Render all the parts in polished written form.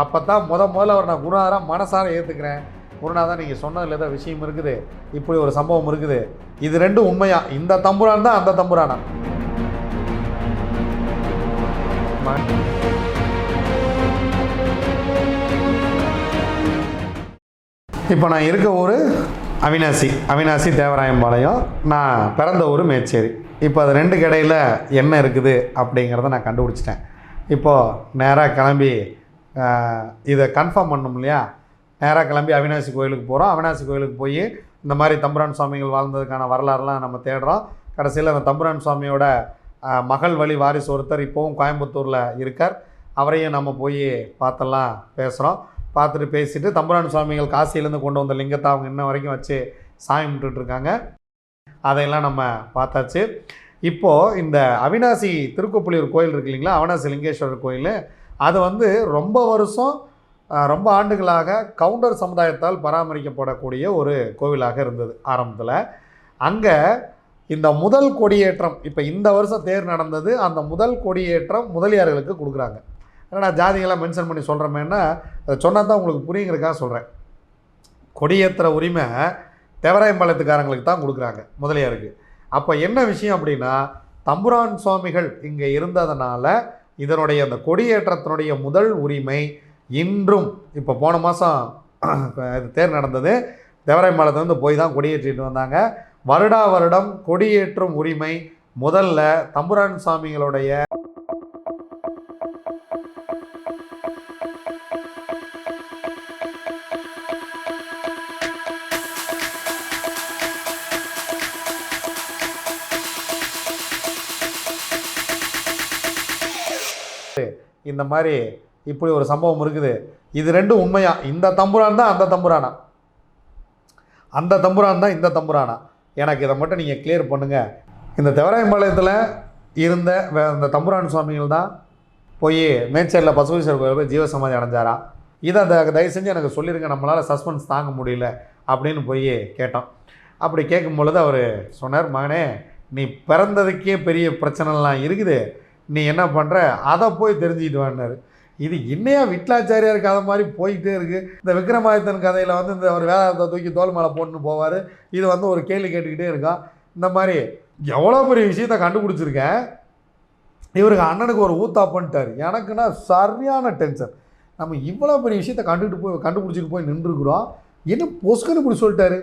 அப்போ தான் முதல்ல அவர் நான் குருநாதராக மனசார ஏற்றுக்கிறேன். குருநாதா நீங்கள் சொன்னதில் ஏதோ விஷயம் இருக்குது, இப்படி ஒரு சம்பவம் இருக்குது, இது ரெண்டும் உண்மையா? இந்த தம்புரான் தான் அந்த தம்புரானா? இப்போ நான் இருக்க ஊர் அவினாசி தேவராயம்பாளையம். நான் பிறந்த ஊர் மேச்சேரி. இப்போ அது ரெண்டு கடையில் என்ன இருக்குது அப்படிங்கிறத நான் கண்டுபிடிச்சிட்டேன். இப்போது நேராக கிளம்பி இதை கன்ஃபார்ம் பண்ணணும் இல்லையா? நேராக கிளம்பி அவினாசி கோயிலுக்கு போகிறோம். அவினாசி கோயிலுக்கு போய் இந்த மாதிரி தம்புரான் சுவாமிகள் வாழ்ந்ததுக்கான வரலாறுலாம் நம்ம தேடுறோம். கடைசியில் அந்த தம்புரான் சுவாமியோட மகள் வழி வாரிசு ஒருத்தர் இப்போவும் கோயம்புத்தூரில் இருக்கார். அவரையும் நம்ம போய் பார்த்தெல்லாம் பேசுகிறோம். பார்த்துட்டு பேசிவிட்டு தம்புரான் சுவாமிகள் காசியிலேருந்து கொண்டு வந்த லிங்கத்தை அவங்க இன்ன வரைக்கும் வச்சு சாமி கும்பிட்டுட்ருக்காங்க. அதையெல்லாம் நம்ம பார்த்தாச்சு. இப்போது இந்த அவினாசி திருக்கோப்புலியூர் கோயில் இருக்கு இல்லைங்களா, அவினாசி லிங்கேஸ்வரர் கோயில், அது வந்து ரொம்ப ஆண்டுகளாக கவுண்டர் சமுதாயத்தால் பராமரிக்கப்படக்கூடிய ஒரு கோவிலாக இருந்தது ஆரம்பத்தில். அங்கே இந்த முதல் கொடியேற்றம், இப்போ இந்த வருஷம் தேர் நடந்தது, அந்த முதல் கொடியேற்றம் முதலியார்களுக்கு கொடுக்குறாங்க. ஏன்னா ஜாதிகளாக மென்ஷன் பண்ணி சொல்கிறோமேன்னா அதை சொன்னால் தான் உங்களுக்கு புரியுங்கிறதுக்காக சொல்கிறேன். கொடியேற்ற உரிமை தேவராயம்பாளையத்துக்காரங்களுக்கு தான் கொடுக்குறாங்க, முதலியாருக்கு. அப்போ என்ன விஷயம் அப்படின்னா, தம்புரான் சுவாமிகள் இங்கே இருந்ததுனால இதனுடைய அந்த கொடியேற்றத்தினுடைய முதல் உரிமை இன்றும், இப்போ போன மாதம் இது தேர் நடந்தது, தேவராயம்பாளையத்துலேருந்து போய் தான் கொடியேற்றிட்டு வந்தாங்க. வருடம் கொடியேற்றும் உரிமை முதல்ல தம்புரான் சுவாமிகளுடைய இந்த மாதிரி இப்படி ஒரு சம்பவம் இருக்குது, இது ரெண்டும் உண்மையா? இந்த தம்புரான் தான் அந்த தம்புரானா? அந்த தம்புரான் தான் இந்த தம்புரானா? எனக்கு இதை மட்டும் நீங்கள் கிளியர் பண்ணுங்கள். இந்த தேவராயம்பாளையத்தில் இருந்த இந்த தம்புரான் சுவாமிகள் தான் போய் மேச்சேரியில் பசுபதீஸ்வரர் கோயில் போய் ஜீவசமாதி அடைஞ்சாரா? இதை தயவு செஞ்சு எனக்கு சொல்லிடுங்க, நம்மளால் சஸ்பென்ஸ் தாங்க முடியல அப்படின்னு போய் கேட்டோம். அப்படி கேட்கும் பொழுது அவர் சொன்னார், மகனே நீ பிறந்ததுக்கே பெரிய பிரச்சனைலாம் இருக்குது, நீ என்ன பண்ணுற அதை போய் தெரிஞ்சுக்கிட்டு வான்னார். இது என்னையா விட்லாச்சாரியார் கதை மாதிரி போயிட்டே இருக்குது. இந்த விக்ரமாதித்தன் கதையில் வந்து இந்த ஒரு வேதாளத்தை தூக்கி தோல் மேலே போட்டுன்னு போவார், இது வந்து ஒரு கேள்வி கேட்டுக்கிட்டே இருக்கான். இந்த மாதிரி எவ்வளோ பெரிய விஷயத்தை கண்டுபிடிச்சிருக்கேன், இவருக்கு அண்ணனுக்கு ஒரு ஊத்தா பண்ணிட்டார். எனக்குன்னா சரியான டென்ஷன். நம்ம இவ்வளோ பெரிய விஷயத்தை கண்டுபிடிச்சிட்டு போய் நின்றுருக்குறோம், என்ன பொசுக்குன்னு இப்படி சொல்லிட்டாரு.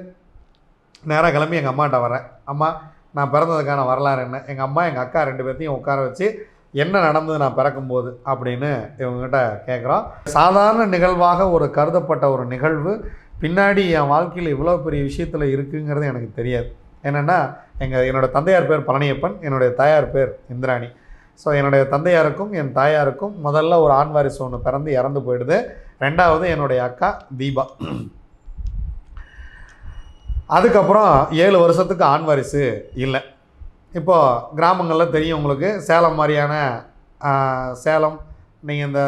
நேராக கிளம்பி எங்கள் அம்மாட்ட வரேன். அம்மா, நான் பிறந்ததுக்கான வரலாறு என்ன, எங்கள் அம்மா எங்கள் அக்கா ரெண்டு பேர்த்தையும் உட்கார வச்சு என்ன நடந்தது நான் பிறக்கும்போது அப்படின்னு இவங்ககிட்ட கேட்குறோம். சாதாரண நிகழ்வாக ஒரு கருதப்பட்ட ஒரு நிகழ்வு பின்னாடி என் வாழ்க்கையில் இவ்வளோ பெரிய விஷயத்தில் இருக்குங்கிறது எனக்கு தெரியாது. என்னென்னா என்னோடய தந்தையார் பேர் பழனியப்பன், என்னுடைய தாயார் பேர் இந்திராணி. ஸோ என்னுடைய தந்தையாருக்கும் என் தாயாருக்கும் முதல்ல ஒரு ஆண் வாரிசு ஒன்று பிறந்து இறந்து போயிடுது. ரெண்டாவது என்னுடைய அக்கா தீபா. அதுக்கப்புறம் 7 வருஷத்துக்கு ஆண் வாரிசு இல்லை. இப்போது கிராமங்களில் தெரியும் உங்களுக்கு, சேலம் மாதிரியான சேலம், நீங்கள் இந்த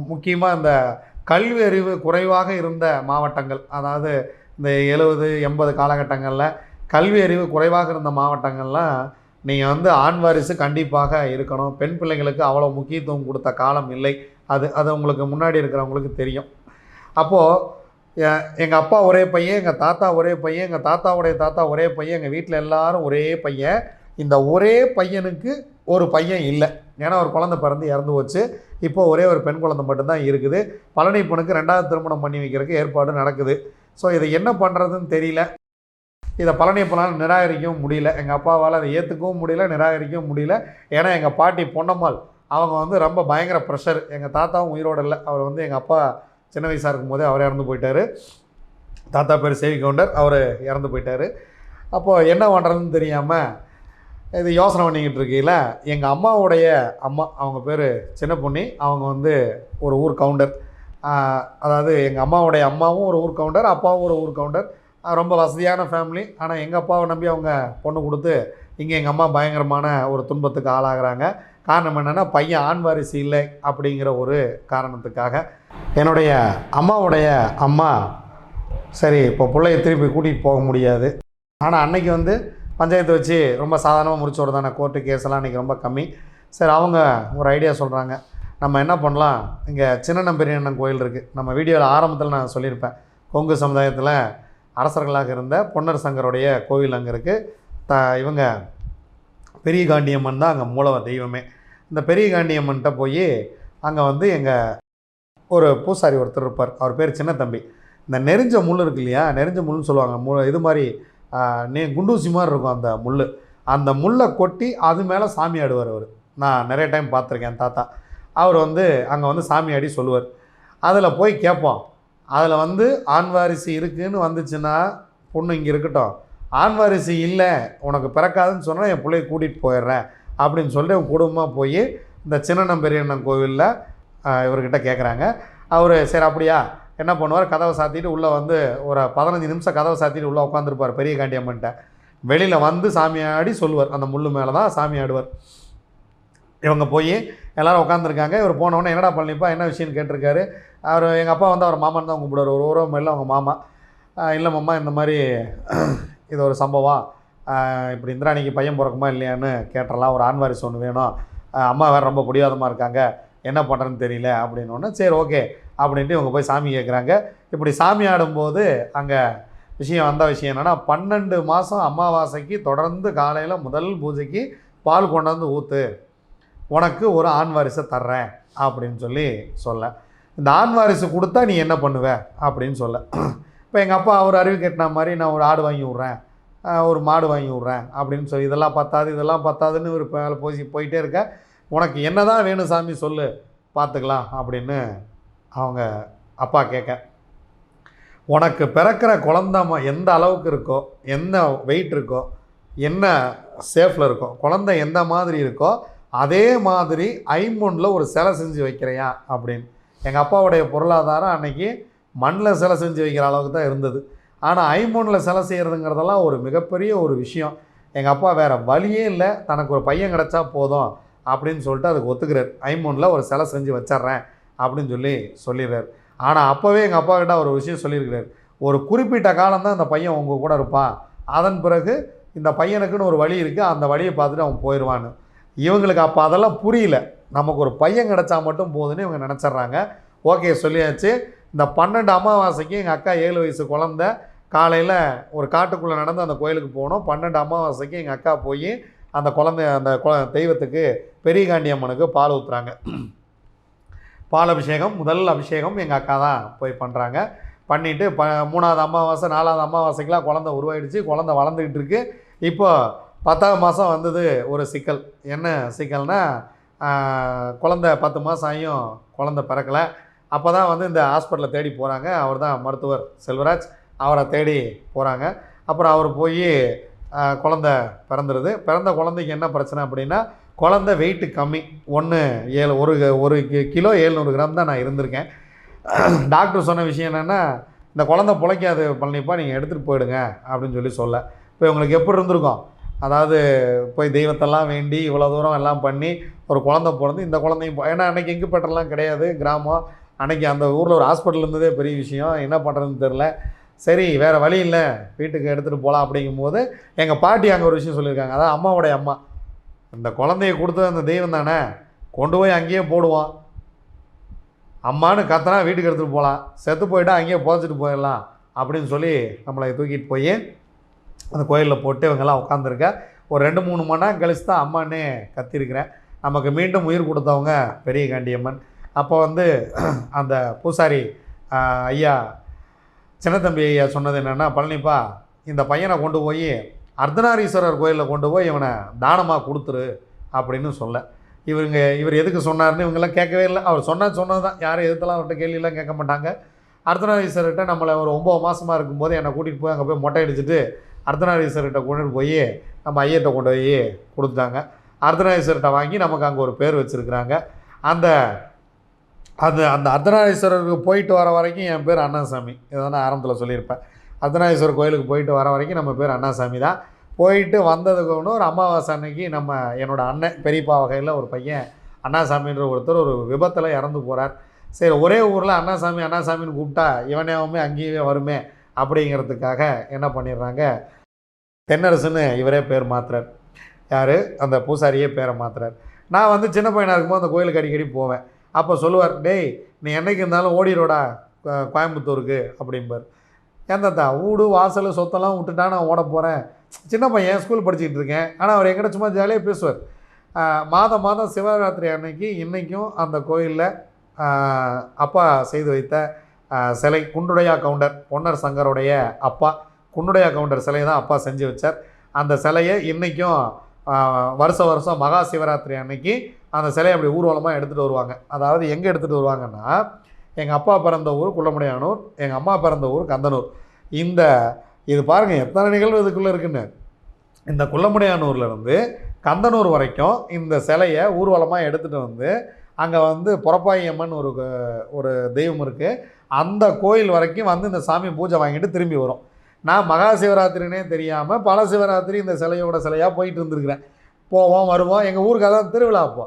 முக்கியமாக இந்த கல்வி அறிவு குறைவாக இருந்த மாவட்டங்கள், அதாவது இந்த 70-80 காலகட்டங்களில் கல்வி அறிவு குறைவாக இருந்த மாவட்டங்கள்லாம் நீங்கள் வந்து ஆண் வாரிசு கண்டிப்பாக இருக்கணும். பெண் பிள்ளைங்களுக்கு அவ்வளோ முக்கியத்துவம் கொடுத்த காலம் இல்லை. அது உங்களுக்கு முன்னாடி இருக்கிறவங்களுக்கு தெரியும். அப்போது எங்கள் அப்பா ஒரே பையன், எங்கள் தாத்தா ஒரே பையன், எங்கள் தாத்தாவுடைய தாத்தா ஒரே பையன், எங்கள் வீட்டில் எல்லாரும் ஒரே பையன். இந்த ஒரே பையனுக்கு ஒரு பையன் இல்லை, ஏன்னா ஒரு குழந்தை பிறந்து இறந்து போச்சு. இப்போது ஒரே ஒரு பெண் குழந்தை மட்டும்தான் இருக்குது. பழனிப்பனுக்கு 2வது திருமணம் பண்ணி வைக்கிறதுக்கு ஏற்பாடு நடக்குது. ஸோ இதை என்ன பண்ணுறதுன்னு தெரியல. இதை பழனியப்பனால் நிராகரிக்கவும் முடியல, எங்கள் அப்பாவால் அதை ஏற்றுக்கவும் முடியல, நிராகரிக்கவும் முடியல. ஏன்னா எங்கள் பாட்டி பொன்னம்மாள் அவங்க வந்து ரொம்ப பயங்கர ப்ரெஷர். எங்கள் தாத்தாவும் உயிரோடு இல்லை. அவர் வந்து எங்கள் அப்பா சின்ன வயசாக இருக்கும்போதே அவர் இறந்து போயிட்டார். தாத்தா பேர் சேவி கவுண்டர், அவர் இறந்து போயிட்டார். அப்போது என்ன பண்ணுறதுன்னு தெரியாமல் இது யோசனை பண்ணிக்கிட்டு இருக்கையில் எங்கள் அம்மாவுடைய அம்மா, அவங்க பேர் சின்ன பொண்ணி, அவங்க வந்து ஒரு ஊர் கவுண்டர். அதாவது எங்கள் அம்மாவுடைய அம்மாவும் ஒரு ஊர் கவுண்டர், அப்பாவும் ஒரு ஊர் கவுண்டர். ரொம்ப வசதியான ஃபேமிலி. ஆனால் எங்கள் அப்பாவை நம்பி அவங்க பொண்ணு கொடுத்து இங்கே எங்கள் அம்மா பயங்கரமான ஒரு துன்பத்துக்கு ஆளாகிறாங்க. காரணம் என்னென்னா பையன் ஆண் வாரிசு இல்லை அப்படிங்கிற ஒரு காரணத்துக்காக. என்னுடைய அம்மாவுடைய அம்மா சரி இப்போ பிள்ளைய திருப்பி கூட்டிகிட்டு போக முடியாது. ஆனால் அன்னைக்கு வந்து பஞ்சாயத்து வச்சு ரொம்ப சாதாரணமாக முடிச்சோடு தானே, கோர்ட்டு கேஸெல்லாம் அன்றைக்கி ரொம்ப கம்மி. சரி அவங்க ஒரு ஐடியா சொல்கிறாங்க, நம்ம என்ன பண்ணலாம், இங்கே சின்ன பெரியண்ணன் கோயில் இருக்குது. நம்ம வீடியோவில் ஆரம்பத்தில் நான் சொல்லியிருப்பேன், கொங்கு சமுதாயத்தில் அரசர்களாக இருந்த பொன்னர் சங்கருடைய கோவில் அங்கே இருக்குது. இவங்க பெரிய காண்டியம்மன் தான் அங்கே மூலவ தெய்வமே. இந்த பெரிய காண்டியம்மன்கிட்ட போய் அங்கே வந்து எங்கள் ஒரு பூசாரி ஒருத்தர் இருப்பார், அவர் பேர் சின்ன தம்பி. இந்த நெறிஞ்ச முள் இருக்கு இல்லையா, நெறிஞ்ச முள்னு சொல்லுவாங்க, இது மாதிரி குண்டூசி மாதிரி இருக்கும் அந்த முள். அந்த முள்ளை கொட்டி அது மேலே சாமி ஆடுவார் அவர். நான் நிறைய டைம் பார்த்துருக்கேன் தாத்தா. அவர் வந்து அங்கே வந்து சாமி ஆடி சொல்லுவார். அதில் போய் கேட்போம், அதில் வந்து ஆண் வாரிசு இருக்குதுன்னு வந்துச்சுன்னா பொண்ணு இங்கே இருக்கட்டும், ஆண் வாரிசு இல்லை உனக்கு பிறக்காதுன்னு சொன்னால் என் பிள்ளைய கூட்டிகிட்டு போயிடுறேன் அப்படின்னு சொல்லிட்டு அவங்க குடும்பமாக போய் இந்த சின்ன பெரியண்ணன் கோவிலில் இவர்கிட்ட கேட்குறாங்க. அவர் சரி அப்படியா என்ன பண்ணுவார், கதவை சாத்திட்டு உள்ளே வந்து ஒரு 15 நிமிஷம் கதவை சாத்திட்டு உள்ளே உட்காந்துருப்பார் பெரிய காண்டியம்மன்ட்ட. வெளியில் வந்து சாமி ஆடி சொல்லுவார், அந்த முள் மேலே தான் சாமி ஆடுவார். இவங்க போய் எல்லோரும் உட்காந்துருக்காங்க. இவர் போனவொடனே என்னடா பண்ணிப்பா என்ன விஷயம்னு கேட்டிருக்காரு. அவர் எங்கள் அப்பா வந்து அவர் மாமன் தான் கூப்பிடுவார், ஒரு உறவு இல்லை அவங்க மாமா. இல்லை மாமா இந்த மாதிரி இது ஒரு சம்பவம், இப்படி இந்திராணிக்கு பையன் பிறக்குமா இல்லையான்னு கேட்டுடலாம், ஒரு ஆண் வாரிசு ஒன்று வேணும், அம்மா வேறு ரொம்ப பிடிவாதமாக இருக்காங்க, என்ன பண்ணுறதுன்னு தெரியல அப்படின்னோடனே சரி ஓகே அப்படின்ட்டு இவங்க போய் சாமி கேட்குறாங்க. இப்படி சாமி ஆடும்போது அங்கே வந்த விஷயம் என்னென்னா, 12 மாதம் அமாவாசைக்கு தொடர்ந்து காலையில் முதல் பூஜைக்கு பால் கொண்டாந்து ஊற்று, உனக்கு ஒரு ஆண் வாரிசை தர்றேன் அப்படின்னு சொல்ல. இந்த ஆண் வாரிசு கொடுத்தா நீ என்ன பண்ணுவ அப்படின்னு சொல்ல. இப்போ எங்கள் அப்பா அவர் அறிவு கேட்டின மாதிரி நான் ஒரு ஆடு வாங்கி விட்றேன், ஒரு மாடு வாங்கி விட்றேன் அப்படின்னு சொல்லி இதெல்லாம் பத்தாதுன்னு ஒரு போயிட்டே இருக்க. உனக்கு என்ன தான் வேணும் சாமி சொல்லு பார்த்துக்கலாம் அப்படின்னு அவங்க அப்பா கேட்க, உனக்கு பிறக்கிற குழந்தை எந்த அளவுக்கு இருக்கோ, என்ன வெயிட் இருக்கோ, என்ன சேஃபில் இருக்கோ, குழந்தை எந்த மாதிரி இருக்கோ அதே மாதிரி ஐம்பொன்னில் ஒரு சிலை செஞ்சு வைக்கிறையா அப்படின்னு. எங்கள் அப்பாவுடைய பொருளாதாரம் அன்றைக்கி மண்ணில் சிலை செஞ்சு வைக்கிற அளவுக்கு தான் இருந்தது. ஆனால் ஐம்பொன்னில் சிலை செய்கிறதுங்கிறதெல்லாம் ஒரு மிகப்பெரிய ஒரு விஷயம். எங்கள் அப்பா வேறு வழியே இல்லை, தனக்கு ஒரு பையன் கிடச்சா போதும் அப்படின்னு சொல்லிட்டு அதுக்கு ஒத்துக்கிறார். ஐம்பொன்னில் ஒரு சிலை செஞ்சு வச்சிட்றேன் அப்படின்னு சொல்லிடுறார். ஆனால் அப்போவே எங்கள் அப்பா கிட்ட ஒரு விஷயம் சொல்லியிருக்கிறார், ஒரு குறிப்பிட்ட காலம்தான் இந்த பையன் உங்கள் கூட இருப்பான், அதன் பிறகு இந்த பையனுக்குன்னு ஒரு வழி இருக்குது, அந்த வழியை பார்த்துட்டு அவன் போயிடுவான்னு. இவங்களுக்கு அப்போ அதெல்லாம் புரியல, நமக்கு ஒரு பையன் கிடச்சா மட்டும் போதுன்னு இவங்க நினச்சிட்றாங்க. ஓகே சொல்லியாச்சு. இந்த 12 அமாவாசைக்கு எங்கள் அக்கா 7 வயசு குழந்த காலையில் ஒரு காட்டுக்குள்ளே நடந்து அந்த கோயிலுக்கு போகணும். 12 அமாவாசைக்கு எங்கள் அக்கா போய் அந்த தெய்வத்துக்கு பெரிய காண்டியம்மனுக்கு பால் ஊற்றுறாங்க. பால் அபிஷேகம், முதல் அபிஷேகம் எங்கள் அக்கா தான் போய் பண்ணுறாங்க. பண்ணிவிட்டு 3வது அமாவாசை 4வது அமாவாசைக்கெலாம் குழந்தை உருவாயிடுச்சு, குழந்தை வளர்ந்துக்கிட்டு இருக்குது. இப்போ 10ஆம் மாதம் வந்தது ஒரு சிக்கல். என்ன சிக்கல்னால், குழந்தை 10 மாதம் ஆகியும் குழந்தை பிறக்கலை. அப்போ தான் வந்து இந்த ஹாஸ்பிட்டலில் தேடி போகிறாங்க. அவர் தான் மருத்துவர் செல்வராஜ், அவரை தேடி போகிறாங்க. அப்புறம் அவர் போய் குழந்தை பிறந்துடுது. பிறந்த குழந்தைக்கு என்ன பிரச்சனை அப்படின்னா, குழந்தை வெயிட்டு கம்மி, 1 கிலோ 700 கிராம் தான் நான் இருந்திருக்கேன். டாக்டர் சொன்ன விஷயம் என்னென்னா, இந்த குழந்தை பிழைக்காது பழனிப்பா, நீங்கள் எடுத்துகிட்டு போயிடுங்க அப்படின்னு சொல்ல. இப்போ இவங்களுக்கு எப்படி இருந்திருக்கும், அதாவது போய் தெய்வத்தெல்லாம் வேண்டி இவ்வளோ தூரம் எல்லாம் பண்ணி ஒரு குழந்தை பிறந்து, இந்த குழந்தையும் ஏன்னா அன்றைக்கி இன்குபேட்டர்லாம் கிடையாது, கிராமம். அன்றைக்கி அந்த ஊரில் ஒரு ஹாஸ்பிட்டல் இருந்ததே பெரிய விஷயம், என்ன பண்ணுறதுன்னு தெரில. சரி வேறு வழி இல்லை, வீட்டுக்கு எடுத்துகிட்டு போகலாம் அப்படிங்கும்போது எங்கள் பாட்டி அங்கே ஒரு விஷயம் சொல்லியிருக்காங்க. அதாவது அம்மாவுடைய அம்மா, இந்த குழந்தைய கொடுத்தது அந்த தெய்வம் தானே, கொண்டு போய் அங்கேயே போடுவோம், அம்மானு கத்தனா வீட்டுக்கு எடுத்துகிட்டு போகலாம், செத்து போயிட்டா அங்கேயே புதைச்சிட்டு போயிடலாம் அப்படின்னு சொல்லி நம்மளை தூக்கிட்டு போய் அந்த கோயிலில் போட்டு இவங்கெல்லாம் உட்காந்துருக்க. ஒரு 2-3 மணி நேரம் கழிச்சு தான் அம்மானே கத்திருக்கிறேன். நமக்கு மீண்டும் உயிர் கொடுத்தவங்க பெரிய காண்டியம்மன். அப்போ வந்து அந்த பூசாரி ஐயா சின்னத்தம்பி ஐயா சொன்னது என்னென்னா, பழனிப்பா இந்த பையனை கொண்டு போய் அர்த்தநாரீஸ்வரர் கோயிலில் கொண்டு போய் இவனை தானமாக கொடுத்துரு அப்படின்னு சொல்ல. இவர் எதுக்கு சொன்னார்னு இவங்கெல்லாம் கேட்கவே இல்லை. அவர் சொன்னது தான், யாரும் எதுக்கெல்லாம் அவர்கிட்ட கேள்வியெல்லாம் கேட்க மாட்டாங்க. அர்த்தநாரீஸ்வரர்கிட்ட நம்மளை ஒரு 9 மாதமாக இருக்கும்போது என்னை கூட்டிகிட்டு போய் அங்கே போய் மொட்டை அடிச்சுட்டு அர்த்தநாரீஸ்வரர்கிட்ட கொண்டுட்டு போய் நம்ம ஐயர்கிட்ட கொண்டு போய் கொடுத்துட்டாங்க. அர்த்தநாரீஸ்வரர்கிட்ட வாங்கி நமக்கு அங்கே ஒரு பேர் வச்சுருக்குறாங்க. அந்த அர்த்தநாரீஸ்வரருக்கு போயிட்டு வர வரைக்கும் என் பேர் அண்ணாசாமி. இதை நான் ஆரம்பத்தில் சொல்லியிருப்பேன். அர்த்தநாரீஸ்வரர் கோயிலுக்கு போயிட்டு வர வரைக்கும் நம்ம பேர் அண்ணாசாமி தான். போயிட்டு வந்ததுக்கு ஒன்று ஒரு அமாவாசை அன்னைக்கு என்னோடய அண்ணன் பெரியப்பா வகையில் ஒரு பையன் அண்ணாசாமின்ற ஒருத்தர் ஒரு விபத்தில் இறந்து போகிறார். சரி ஒரே ஊரில் அண்ணாசாமின்னு கூப்பிட்டா இவனேவுமே அங்கேயே வருமே அப்படிங்கிறதுக்காக என்ன பண்ணிடுறாங்க, தென்னரசுன்னு இவரே பேர் மாத்துறார். யார், அந்த பூசாரியே பேரை மாத்துறார். நான் வந்து சின்ன பையனாக இருக்கும்போது அந்த கோயிலுக்கு அடிக்கடி போவேன். அப்போ சொல்லுவார், டேய் நீ என்றைக்கு இருந்தாலும் ஓடிரோடா கோயம்புத்தூருக்கு அப்படிம்பார். ஏன் தாத்தா வீடு வாசல் சொத்தெல்லாம் விட்டுட்டா நான் ஓட போகிறேன், சின்ன பையன் ஸ்கூல் படிச்சுக்கிட்டு இருக்கேன். ஆனால் அவர் எங்கிட்ட சும்மா ஜாலியாக பேசுவார். மாதம் மாதம் சிவராத்திரி அன்னைக்கு இன்றைக்கும் அந்த கோயிலில் அப்பா செய்து வைத்த சிலை, குண்டுடையா கவுண்டர் பொன்னர் சங்கருடைய அப்பா குண்டுடையா கவுண்டர் சிலையை தான் அப்பா செஞ்சு வச்சார். அந்த சிலையை இன்றைக்கும் வருஷம் மகா சிவராத்திரி அன்னைக்கு அந்த சிலையை அப்படி ஊர்வலமாக எடுத்துகிட்டு வருவாங்க. அதாவது எங்கே எடுத்துகிட்டு வருவாங்கன்னா, எங்கள் அப்பா பிறந்த ஊர் குள்ளமுடையானூர், எங்கள் அம்மா பிறந்த ஊர் கந்தனூர். இது பாருங்கள் எத்தனை நிகழ்வு இதுக்குள்ளே இருக்குன்னு. இந்த குள்ளமுடையானூர்லேருந்து கந்தனூர் வரைக்கும் இந்த சிலையை ஊர்வலமாக எடுத்துகிட்டு வந்து அங்கே வந்து புறப்பாயி அம்மன் ஒரு தெய்வம் இருக்குது, அந்த கோயில் வரைக்கும் வந்து இந்த சாமி பூஜை வாங்கிட்டு திரும்பி வரும். நான் மகா சிவராத்திரினே தெரியாமல் பல சிவராத்திரி இந்த சிலையோட சிலையாக போயிட்டு இருந்துருக்கிறேன். போவோம் வருவோம். எங்கள் ஊருக்கு அதான் திருவிழா. அப்போ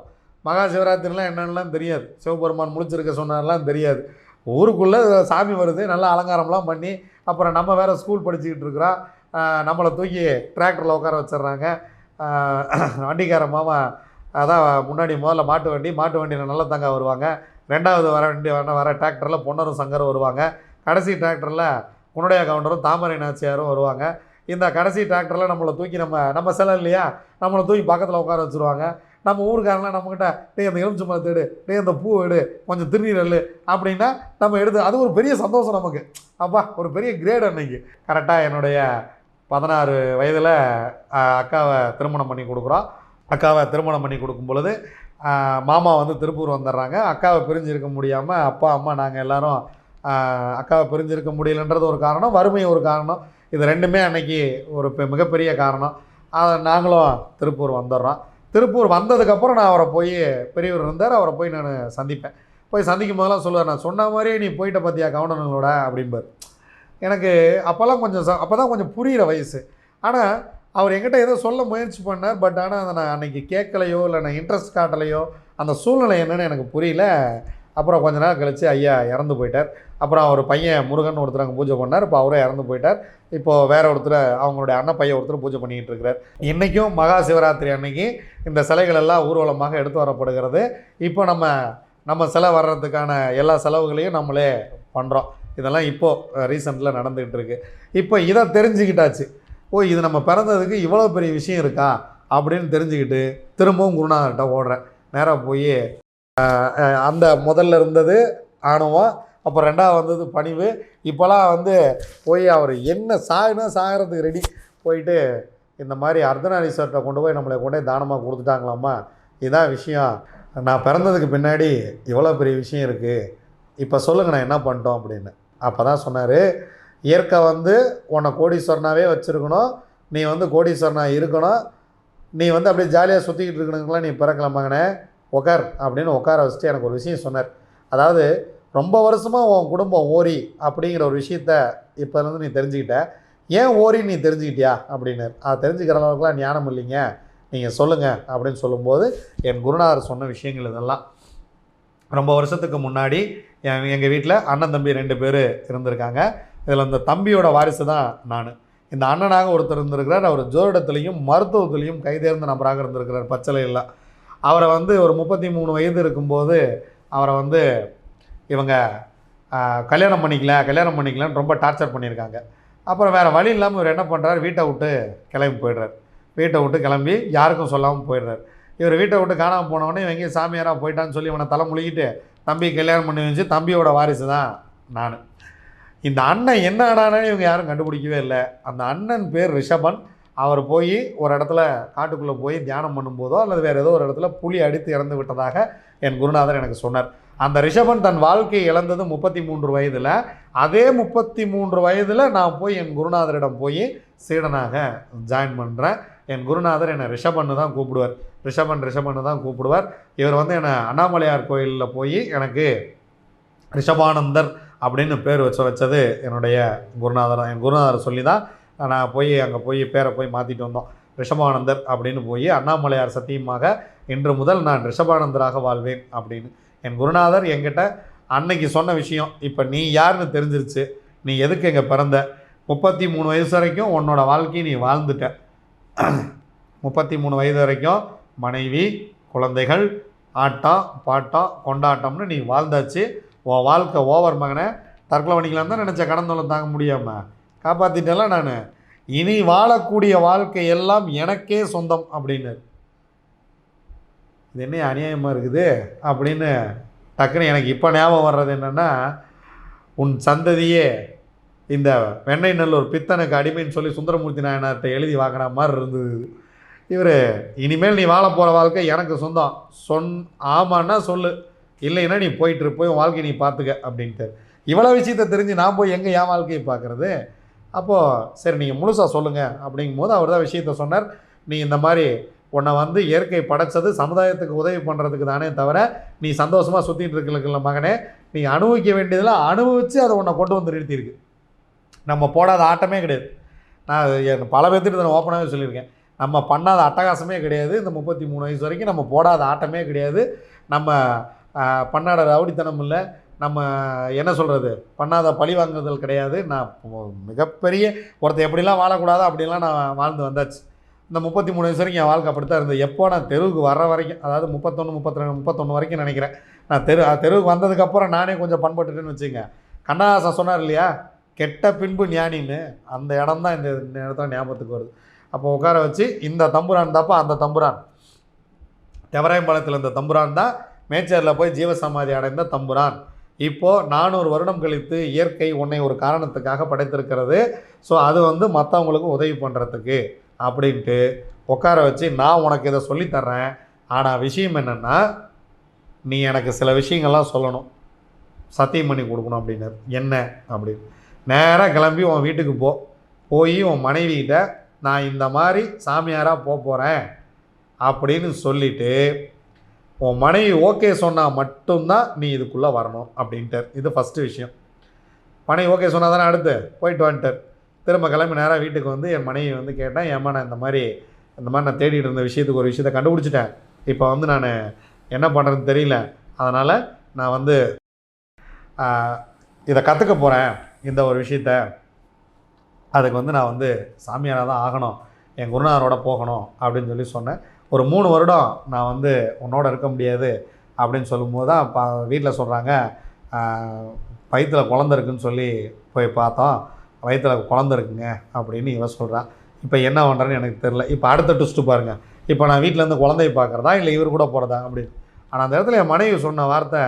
மகா சிவராத்திரிலாம் என்னென்னலாம் தெரியாது, சிவபெருமான் முழிச்சிருக்க சொன்னார்லாம் தெரியாது. ஊருக்குள்ளே சாமி வருது, நல்லா அலங்காரம்லாம் பண்ணி, அப்புறம் நம்ம வேறு ஸ்கூல் படிச்சுக்கிட்டு இருக்கிறோம், நம்மளை தூக்கி டிராக்டரில் உட்கார வச்சிட்றாங்க. வண்டிக்கார மாமா அதான் முன்னாடி முதல்ல மாட்டு வண்டியில் நல்ல தங்க வருவாங்க, ரெண்டாவது வர டிராக்டரில் பொன்னரும் சங்கரும் வருவாங்க, கடைசி டிராக்டரில் குன்னுடையா கவுண்டரும் தாமரை நாச்சியாரும் வருவாங்க. இந்த கடைசி டிராக்டரில் நம்மளை தூக்கி நம்ம சிலை இல்லையா, நம்மளை தூக்கி பக்கத்தில் உட்கார வச்சுருவாங்க. நம்ம ஊருக்காரங்களாம் நம்மக்கிட்ட டே அந்த எலுமிச்சை மரத்தை எடு, டே அந்த பூ எடு, கொஞ்சம் திருநீர் எடு அப்படின்னா நம்ம எடுத்து, அது ஒரு பெரிய சந்தோஷம் நமக்கு. அப்பா ஒரு பெரிய கிரேட் அன்னைக்கு. கரெக்டாக என்னுடைய 16 வயதில் அக்காவை திருமணம் பண்ணி கொடுக்குறோம். அக்காவை திருமணம் பண்ணி கொடுக்கும் பொழுது மாமா வந்து திருப்பூர் வந்துடுறாங்க. அக்காவை பிரிஞ்சிருக்க முடியாமல் அப்பா அம்மா நாங்கள் எல்லோரும் அக்காவை பிரிஞ்சிருக்க முடியலன்றது ஒரு காரணம், வறுமை ஒரு காரணம். இது ரெண்டுமே அன்னைக்கு ஒரு மிகப்பெரிய காரணம். நாங்களும் திருப்பூர் வந்துடுறோம். திருப்பூர் வந்ததுக்கப்புறம் நான் அவரை போய், பெரியவர் இருந்தார், அவரை போய் நான் சந்திப்பேன். போய் சந்திக்கும் போதெல்லாம் சொல்லுவார், நான் சொன்ன மாதிரியே நீ போயிட்ட பார்த்தியா கவுண்டனுங்களோட அப்படிம்பார். எனக்கு அப்போல்லாம் அப்போ தான் கொஞ்சம் புரிகிற வயசு. ஆனால் அவர் என்கிட்ட ஏதோ சொல்ல முயற்சி பண்ணார். பட் ஆனால் அதை நான் அன்றைக்கி கேட்கலையோ இல்லை நான் இன்ட்ரெஸ்ட் காட்டலையோ, அந்த சூழ்நிலை என்னென்னு எனக்கு புரியல. அப்புறம் கொஞ்ச நேரம் கழித்து ஐயா இறந்து போயிட்டார். அப்புறம் அவர் பையன் முருகன் ஒருத்தர் அங்கே பூஜை பண்ணார். இப்போ அவரே இறந்து போயிட்டார். இப்போது வேற ஒருத்தர், அவங்களுடைய அண்ணன் பையன் ஒருத்தர் பூஜை பண்ணிக்கிட்டு இருக்கிறார். இன்றைக்கும் மகா சிவராத்திரி அன்னைக்கு இந்த சிலைகள் எல்லாம் ஊர்வலமாக எடுத்து வரப்படுகிறது. இப்போ நம்ம சிலை வர்றதுக்கான எல்லா செலவுகளையும் நம்மளே பண்ணுறோம். இதெல்லாம் இப்போது ரீசெண்டில் நடந்துக்கிட்டு இருக்குது. இப்போ இதை தெரிஞ்சுக்கிட்டாச்சு, இது நம்ம பிறந்ததுக்கு இவ்வளோ பெரிய விஷயம் இருக்கா அப்படின்னு தெரிஞ்சுக்கிட்டு திரும்பவும் குருநாதர்கிட்ட ஓடுறேன். நேராக போய் அந்த முதல்ல இருந்தது ஆணவம், அப்புறம் ரெண்டாவது வந்தது பணிவு, இப்போலாம் வந்து போய் அவர் என்ன சாகிறதுக்கு ரெடி. போயிட்டு இந்த மாதிரி அர்த்தநாரீஸ்வரர்கிட்ட கொண்டு போய் தானமாக கொடுத்துட்டாங்களாம்மா, இதான் விஷயம், நான் பிறந்ததுக்கு பின்னாடி இவ்வளோ பெரிய விஷயம் இருக்குது, இப்போ சொல்லுங்கள் நான் என்ன பண்ணிட்டோம் அப்படின்னு. அப்போ தான் சொன்னார், இயற்கை வந்து உன்னை கோடீஸ்வரனாகவே வச்சுருக்கணும், நீ வந்து கோடீஸ்வரனாக இருக்கணும், நீ வந்து அப்படியே ஜாலியாக சுற்றிக்கிட்டு இருக்கணுங்களாம், நீ பிறக்கலாமாங்கண்ணே உட்கார் அப்படின்னு உட்கார வச்சுட்டு எனக்கு ஒரு விஷயம் சொன்னார். அதாவது ரொம்ப வருஷமாக உன் குடும்பம் ஓரி அப்படிங்கிற ஒரு விஷயத்த இப்போலேருந்து நீ தெரிஞ்சுக்கிட்ட, ஏன் ஓரின்னு நீ தெரிஞ்சுக்கிட்டியா அப்படின்னார். அதை தெரிஞ்சுக்கிற அளவுக்குலாம் ஞானம் இல்லைங்க, நீங்கள் சொல்லுங்கள் அப்படின்னு சொல்லும்போது என் குருநாதர் சொன்ன விஷயங்கள் இதெல்லாம். ரொம்ப வருஷத்துக்கு முன்னாடி எங்கள் வீட்டில் அண்ணன் தம்பி 2 பேர் இருந்திருக்காங்க. இதில் இந்த தம்பியோட வாரிசு தான் நான். இந்த அண்ணனாக ஒருத்தர் இருந்திருக்கிறார். அவர் ஜோதிடத்துலேயும் மருத்துவத்துலேயும் கைதேர்ந்த நபராக இருந்திருக்கிறார். பச்சளையில் அவரை வந்து ஒரு 33 வயது இருக்கும்போது அவரை வந்து இவங்க கல்யாணம் பண்ணிக்கலான்னு ரொம்ப டார்ச்சர் பண்ணியிருக்காங்க. அப்புறம் வேறு வழி இல்லாமல் இவர் என்ன பண்ணுறார், வீட்டை விட்டு கிளம்பி போய்ட்றார். வீட்டை விட்டு கிளம்பி யாருக்கும் சொல்லாமல் போயிடுறார். இவர் வீட்டை விட்டு காணாமல் போனவொடனே இவங்க சாமியாராக போயிட்டான்னு சொல்லி இவனை தலை முழுகிட்டு தம்பி கல்யாணம் பண்ணி வச்சு, தம்பியோட வாரிசு தான் நான். இந்த அண்ணன் என்ன ஆனானே இவங்க யாரும் கண்டுபிடிக்கவே இல்லை. அந்த அண்ணன் பேர் ரிஷபன். அவர் போய் ஒரு இடத்துல காட்டுக்குள்ளே போய் தியானம் பண்ணும்போதோ அல்லது வேறு ஏதோ ஒரு இடத்துல புலி அடித்து இறந்து விட்டதாக என் குருநாதர் எனக்கு சொன்னார். அந்த ரிஷபன் தன் வாழ்க்கையை இழந்தது 33 வயதில். அதே 33 வயதில் நான் போய் என் குருநாதரிடம் போய் சீடனாக ஜாயின் பண்ணுறேன். என் குருநாதர் என்னை ரிஷபன்னு தான் கூப்பிடுவார். ரிஷபன்னு தான் கூப்பிடுவார். இவர் வந்து என்னை அண்ணாமலையார் கோயிலில் போய் எனக்கு ரிஷபானந்தர் அப்படின்னு பேர் வச்சது என்னுடைய குருநாதர் தான். என் குருநாதர் சொல்லி தான் நான் போய் அங்கே போய் பேரை போய் மாற்றிட்டு வந்தோம். ரிஷபானந்தர் அப்படின்னு போய் அண்ணாமலையார் சத்தியமாக இன்று முதல் நான் ரிஷபானந்தராக வாழ்வேன் அப்படின்னு என் குருநாதர் என்கிட்ட அன்னைக்கு சொன்ன விஷயம். இப்போ நீ யாருன்னு தெரிஞ்சிருச்சு, நீ எதுக்கு இங்கே பிறந்த, 33 வயசு வரைக்கும் உன்னோட வாழ்க்கையை நீ வாழ்ந்துட்ட. 33 வயது வரைக்கும் மனைவி, குழந்தைகள், ஆட்டம் பாட்டம் கொண்டாட்டம்னு நீ வாழ்ந்தாச்சு. உன் வாழ்க்கை ஓவர் மகனே. தற்கொலை பண்ணிக்கலாம் தான் நினச்ச கடந்தோளம் தாங்க முடியாமல் காப்பாற்றிட்டேன்ல நான். இனி வாழக்கூடிய வாழ்க்கை எல்லாம் எனக்கே சொந்தம் அப்படின்னு. இது என்ன அநியாயமாக இருக்குது அப்படின்னு டக்குன்னு எனக்கு இப்போ ஞாபகம் வர்றது என்னென்னா, உன் சந்ததியே இந்த வெண்ணெய் நல்லூர் பித்தனுக்கு அடிமைன்னு சொல்லி சுந்தரமூர்த்தி நாயனார்கிட்ட எழுதி வாங்கின மாதிரி இருந்தது. இவர் இனிமேல் நீ வாழ போகிற வாழ்க்கை எனக்கு சொந்தம். ஆமான்னா சொல்லு, இல்லைன்னா நீ போயிட்டு போய் உன் வாழ்க்கையை நீ பார்த்துக்க அப்படின்ட்டு. இவ்வளோ விஷயத்தை தெரிஞ்சு நான் போய் எங்கே என் வாழ்க்கையை பார்க்குறது? அப்போது சரி நீங்கள் முழுசாக சொல்லுங்கள் அப்படிங்கும் போது அவர் தான் விஷயத்த சொன்னார். நீ இந்த மாதிரி உன்னை வந்து இயற்கை படைச்சது சமுதாயத்துக்கு உதவி பண்ணுறதுக்கு தானே தவிர நீ சந்தோஷமாக சுற்றிட்டு இருக்கல மகனே. நீ அனுபவிக்க வேண்டியதெல்லாம் அனுபவித்து அதை உன்னை கொண்டு வந்து நிறுத்தியிருக்கு. நம்ம போடாத ஆட்டமே கிடையாது. நான் பல பேர்த்துட்டு நான் ஓப்பனாகவே சொல்லியிருக்கேன். நம்ம பண்ணாத அட்டகாசமே கிடையாது. இந்த 33 வயசு வரைக்கும் நம்ம போடாத ஆட்டமே கிடையாது. நம்ம பண்ணாத ரவுடித்தனம் இல்லை. நம்ம என்ன சொல்கிறது, பண்ணாத பழி வாங்குதல் கிடையாது. நான் மிகப்பெரிய ஒருத்தர் எப்படிலாம் வாழக்கூடாதோ அப்படிலாம் நான் வாழ்ந்து வந்தாச்சு. இந்த 33 வயசு வரைக்கும் என் வாழ்க்கை அப்படி தான் இருந்தது. எப்போ நான் தெருவுக்கு வர்ற வரைக்கும், அதாவது 31 வரைக்கும் நினைக்கிறேன். நான் தெருவுக்கு வந்ததுக்கப்புறம் நானே கொஞ்சம் பண்பட்டுட்டேன்னு வச்சுங்க. கண்ணதாசன் சொன்னார் இல்லையா, கெட்ட பின்பு ஞானின்னு, அந்த இடம் தான் இந்த இடத்துல ஞாபகத்துக்கு வருது. அப்போ உட்கார வச்சு இந்த தம்புரான் தாப்பா அந்த தம்புரான், தெவராயம்பாளையத்தில் இந்த தம்புரான் தான் மேச்சேரில் போய் ஜீவசமாதி அடைந்த தம்புரான். இப்போது 400 வருடம் கழித்து இயற்கை உன்னை ஒரு காரணத்துக்காக படைத்திருக்கிறது. ஸோ அது வந்து மற்றவங்களுக்கு உதவி பண்ணுறதுக்கு அப்படின்ட்டு உட்கார வச்சு நான் உனக்கு இதை சொல்லித்தர்றேன். ஆனால் விஷயம் என்னென்னா, நீ எனக்கு சில விஷயங்கள்லாம் சொல்லணும், சத்தியம் பண்ணி கொடுக்கணும் அப்படின்னு. என்ன அப்படின்னு நேராக கிளம்பி உன் வீட்டுக்கு போய் உன் மனைவிகிட்ட நான் இந்த மாதிரி சாமியாராக போகிறேன் அப்படின்னு சொல்லிவிட்டு உன் மனைவி ஓகே சொன்னால் மட்டும்தான் நீ இதுக்குள்ளே வரணும் அப்படின்ட்டார். இது ஃபஸ்ட்டு விஷயம். மனைவி ஓகே சொன்னால் தானே அடுத்து போயிட்டு வந்துட்டார். திரும்ப கிளம்பி நேராக வீட்டுக்கு வந்து என் மனைவி வந்து கேட்டேன், ஏம்மா நான் இந்த மாதிரி நான் தேடிட்டு இருந்த விஷயத்துக்கு ஒரு விஷயத்தை கண்டுபிடிச்சிட்டேன். இப்போ வந்து நான் என்ன பண்ணுறதுன்னு தெரியல. அதனால் நான் வந்து இதை கற்றுக்க போகிறேன், இந்த ஒரு விஷயத்த. அதுக்கு வந்து நான் வந்து சாமியாராக தான் ஆகணும், என் குருநாதரோட போகணும் அப்படின்னு சொல்லி சொன்னேன். ஒரு 3 வருடம் நான் வந்து உன்னோட இருக்க முடியாது அப்படின்னு சொல்லும்போது தான் வீட்டில் சொல்கிறாங்க, வயிற்றில் குழந்த இருக்குன்னு சொல்லி போய் பார்த்தோம், வயிற்றில் குழந்த இருக்குங்க அப்படின்னு இவன் சொல்கிறான். இப்போ என்ன பண்ணுறேன்னு எனக்கு தெரில. இப்போ அடுத்த ட்விஸ்ட்டு பாருங்கள். இப்போ நான் வீட்டிலேருந்து குழந்தைய பார்க்குறதா இல்லை இவர் கூட போகிறதா அப்படின்னு. ஆனால் அந்த இடத்துல என் மனைவி சொன்ன வார்த்தை,